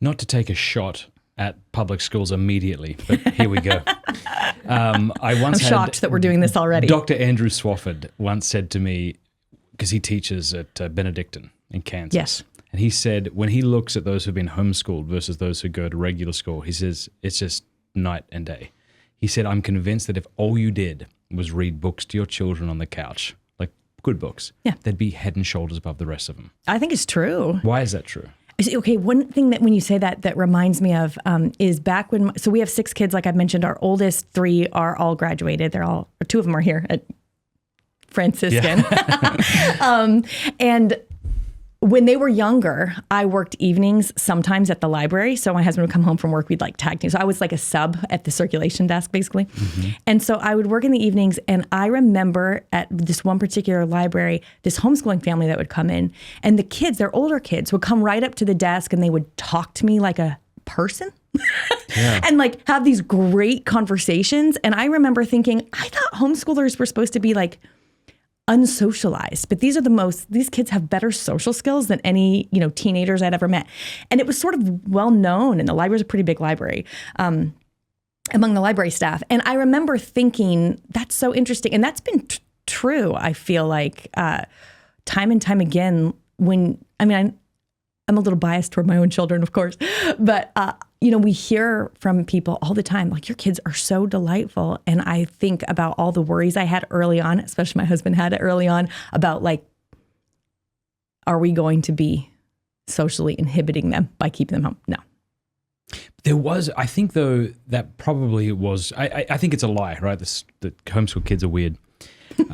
Not to take a shot at public schools immediately, but here we go. I'm shocked that we're doing this already. Dr. Andrew Swafford once said to me, because he teaches at Benedictine in Kansas. Yes. And he said when he looks at those who've been homeschooled versus those who go to regular school, he says it's just night and day. He said, I'm convinced that if all you did was read books to your children on the couch, like good books, they'd be head and shoulders above the rest of them. I think it's true. Why is that true? Okay, one thing that when you say that reminds me of is back when, so we have 6 kids, like I've mentioned, our oldest 3 are all graduated. 2 of them are here at Franciscan. Yeah. And when they were younger, I worked evenings sometimes at the library. So my husband would come home from work, we'd like tag team. So I was like a sub at the circulation desk, basically. Mm-hmm. And so I would work in the evenings. And I remember at this one particular library, this homeschooling family that would come in. And the kids, their older kids, would come right up to the desk and they would talk to me like a person. Yeah. And like have these great conversations. And I remember thinking, I thought homeschoolers were supposed to be like unsocialized, but these kids have better social skills than any, teenagers I'd ever met. And it was sort of well known, and the library's a pretty big library, among the library staff. And I remember thinking, that's so interesting. And that's been true, I feel like, time and time again I'm a little biased toward my own children, of course, but, we hear from people all the time, like, your kids are so delightful. And I think about all the worries I had early on, especially my husband had it early on, about like, are we going to be socially inhibiting them by keeping them home? No. There was, I think though, that probably was, I think it's a lie, right? That homeschool kids are weird. We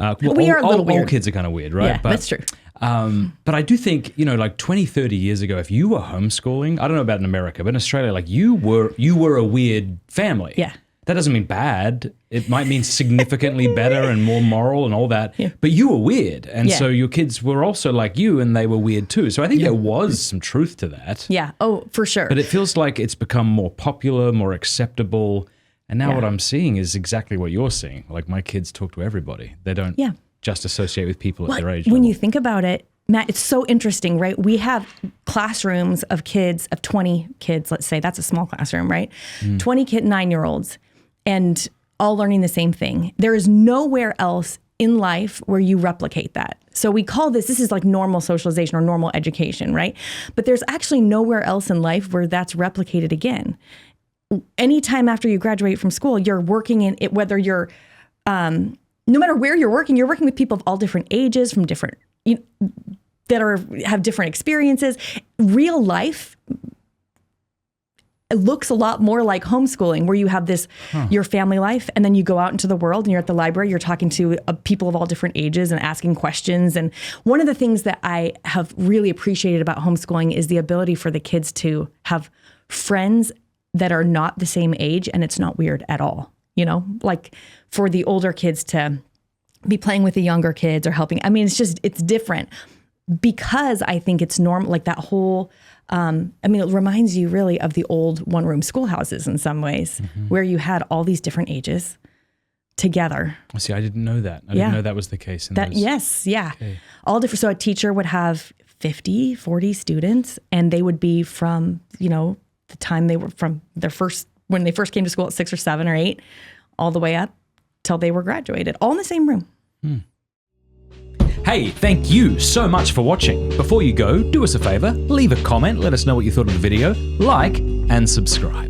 are a little weird. All kids are kind of weird, right? Yeah, that's true. But I do think, like 20, 30 years ago, if you were homeschooling, I don't know about in America, but in Australia, like you were a weird family. Yeah. That doesn't mean bad. It might mean significantly better and more moral and all that. Yeah. But you were weird. And so your kids were also like you and they were weird too. So I think there was some truth to that. Yeah. Oh, for sure. But it feels like it's become more popular, more acceptable. And now what I'm seeing is exactly what you're seeing. Like my kids talk to everybody. They don't just associate with people at their age When level. you think about it, Matt, it's so interesting, right? We have classrooms of 20 kids, let's say. That's a small classroom, right? 20 9-year-olds, and all learning the same thing. There is nowhere else in life where you replicate that. So we call this is like normal socialization or normal education, right? But there's actually nowhere else in life where that's replicated again. Anytime after you graduate from school, you're working in it, whether you're, no matter where you're working with people of all different ages, from different, have different experiences. Real life looks a lot more like homeschooling, where you have this, your family life, and then you go out into the world and you're at the library, you're talking to people of all different ages and asking questions. And one of the things that I have really appreciated about homeschooling is the ability for the kids to have friends that are not the same age, and it's not weird at all. Like for the older kids to be playing with the younger kids or helping. I mean, it's different because I think it's normal, like that whole, it reminds you really of the old one-room schoolhouses in some ways, where you had all these different ages together. See, I didn't know that. I didn't know that was the case. Yes, yeah. Okay. All different. So a teacher would have 50, 40 students, and they would be from, the time they were from when they first came to school at 6 or 7 or 8, all the way up till they were graduated, all in the same room. Hey, thank you so much for watching. Before you go, do us a favor, leave a comment, let us know what you thought of the video, like, and subscribe.